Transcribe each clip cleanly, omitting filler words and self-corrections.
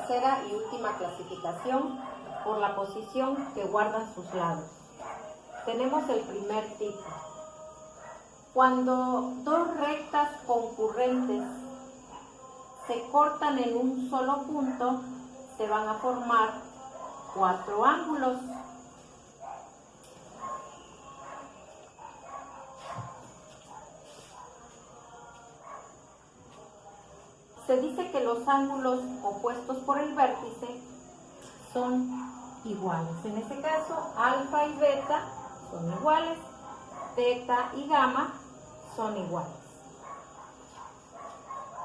tercera y última clasificación por la posición que guardan sus lados. Tenemos el primer tipo. Cuando dos rectas concurrentes se cortan en un solo punto, se van a formar 4 ángulos. Se dice que los ángulos opuestos por el vértice son iguales. En este caso, alfa y beta son iguales, teta y gamma son iguales.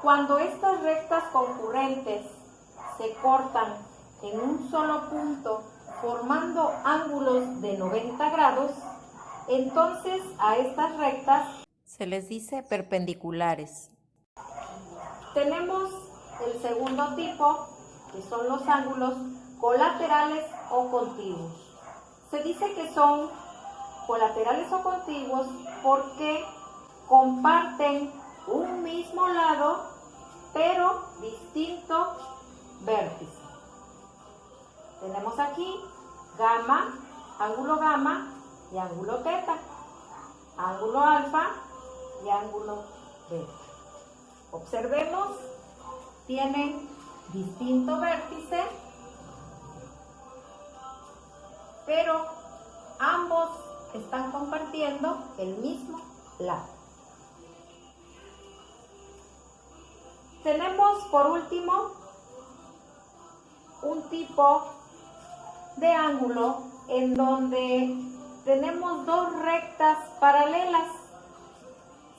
Cuando estas rectas concurrentes se cortan en un solo punto formando ángulos de 90 grados, entonces a estas rectas se les dice perpendiculares. Tenemos el segundo tipo, que son los ángulos colaterales o contiguos. Se dice que son colaterales o contiguos porque comparten un mismo lado, pero distinto vértice. Tenemos aquí gamma y ángulo teta, ángulo alfa y ángulo beta. Observemos, tienen distinto vértice, pero ambos están compartiendo el mismo lado. Tenemos por último un tipo de ángulo en donde tenemos dos rectas paralelas.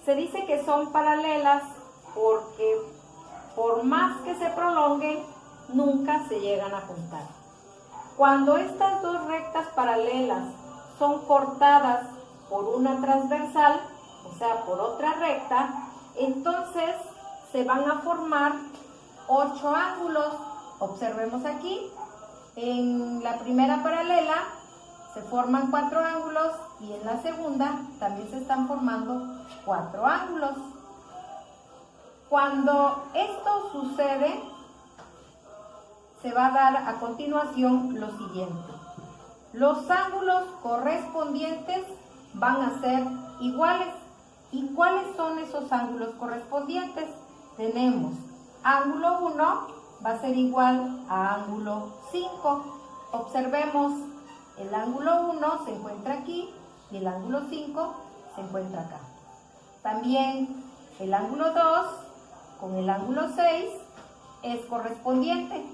Se dice que son paralelas porque por más que se prolonguen, nunca se llegan a juntar. Cuando estas dos rectas paralelas son cortadas por una transversal, o sea, por otra recta, entonces se van a formar 8 ángulos. Observemos aquí, en la primera paralela se forman 4 ángulos y en la segunda también se están formando 4 ángulos. Cuando esto sucede, se va a dar a continuación lo siguiente. Los ángulos correspondientes van a ser iguales. ¿Y cuáles son esos ángulos correspondientes? Tenemos ángulo 1 va a ser igual a ángulo 5. Observemos, el ángulo 1 se encuentra aquí y el ángulo 5 se encuentra acá. También el ángulo 2 con el ángulo 6 es correspondiente.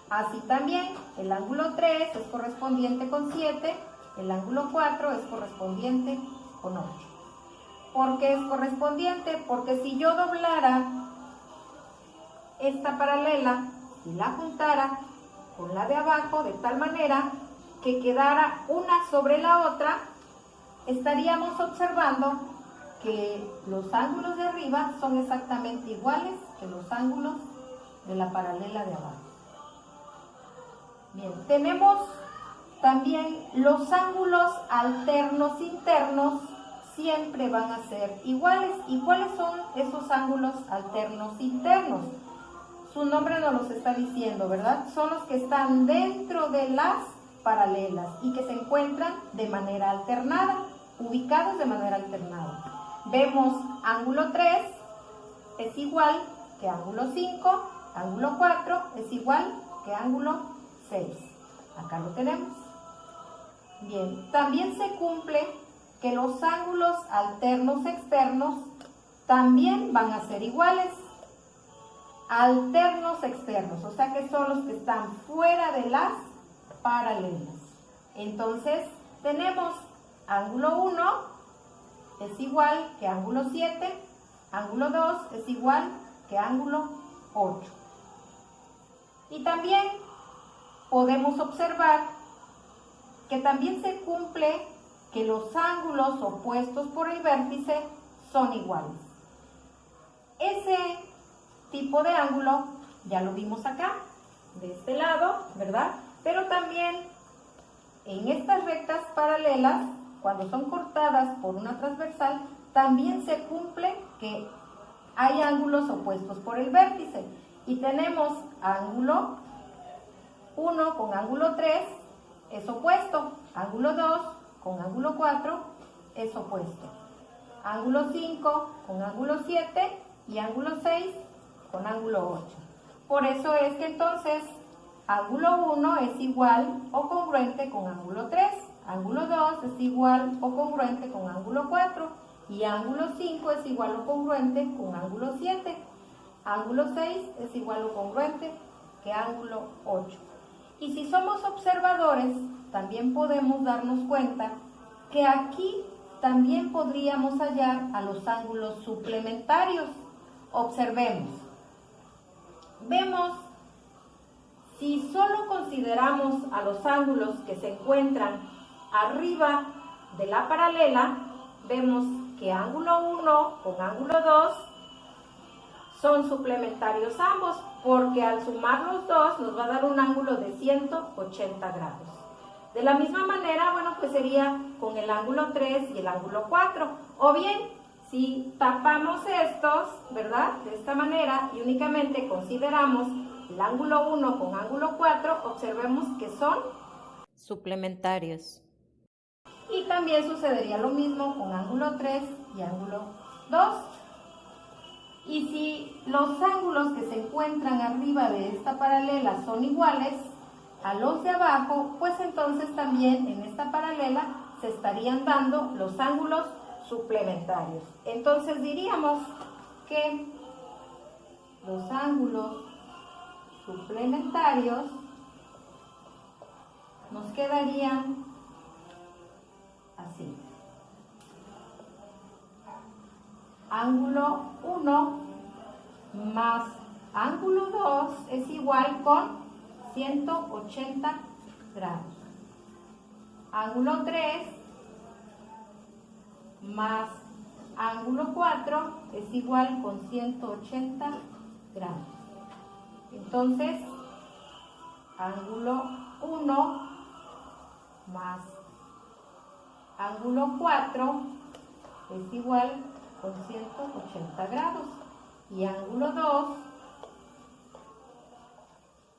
Así también el ángulo 3 es correspondiente con 7, el ángulo 4 es correspondiente con 8. ¿Por qué es correspondiente? Porque si yo doblara esta paralela y la juntara con la de abajo de tal manera que quedara una sobre la otra, estaríamos observando que los ángulos de arriba son exactamente iguales que los ángulos de la paralela de abajo. Bien, tenemos también los ángulos alternos internos, siempre van a ser iguales. ¿Y cuáles son esos ángulos alternos internos? Su nombre nos los está diciendo, ¿verdad? Son los que están dentro de las paralelas y que se encuentran de manera alternada, ubicados de manera alternada. Vemos ángulo 3 es igual que ángulo 5, ángulo 4 es igual que ángulo 6. Acá lo tenemos. Bien, también se cumple que los ángulos alternos externos también van a ser iguales. Alternos externos, o sea que son los que están fuera de las paralelas. Entonces, tenemos ángulo 1 es igual que ángulo 7, ángulo 2 es igual que ángulo 8. Y también podemos observar que también se cumple que los ángulos opuestos por el vértice son iguales. Ese tipo de ángulo ya lo vimos acá, de este lado, ¿verdad? Pero también en estas rectas paralelas, cuando son cortadas por una transversal, también se cumple que hay ángulos opuestos por el vértice. Y tenemos ángulo 1 con ángulo 3 es opuesto, ángulo 2 con ángulo 4 es opuesto, ángulo 5 con ángulo 7 y ángulo 6 con ángulo 8. Por eso es que entonces ángulo 1 es igual o congruente con ángulo 3, ángulo 2 es igual o congruente con ángulo 4 y ángulo 5 es igual o congruente con ángulo 7. Ángulo 6 es igual o congruente que ángulo 8. Y si somos observadores, también podemos darnos cuenta que aquí también podríamos hallar a los ángulos suplementarios. Observemos. Vemos, si solo consideramos a los ángulos que se encuentran arriba de la paralela, vemos que ángulo 1 con ángulo 2 son suplementarios ambos, porque al sumar los dos nos va a dar un ángulo de 180 grados. De la misma manera, bueno, pues sería con el ángulo 3 y el ángulo 4. O bien, si tapamos estos, ¿verdad? De esta manera y únicamente consideramos el ángulo 1 con ángulo 4, observemos que son suplementarios. Y también sucedería lo mismo con ángulo 3 y ángulo 2. Y si los ángulos que se encuentran arriba de esta paralela son iguales a los de abajo, pues entonces también en esta paralela se estarían dando los ángulos suplementarios. Entonces diríamos que los ángulos suplementarios nos quedarían así. Ángulo 1 más ángulo 2 es igual con 180 grados. Ángulo 3 más ángulo 4 es igual con 180 grados. Entonces, ángulo 1 más ángulo 4 es igual con 180 grados. Y ángulo 2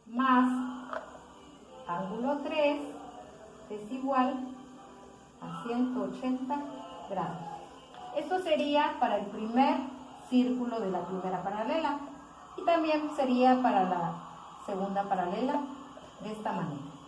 más ángulo 3 es igual a 180 grados. Esto sería para el primer círculo de la primera paralela y también sería para la segunda paralela de esta manera.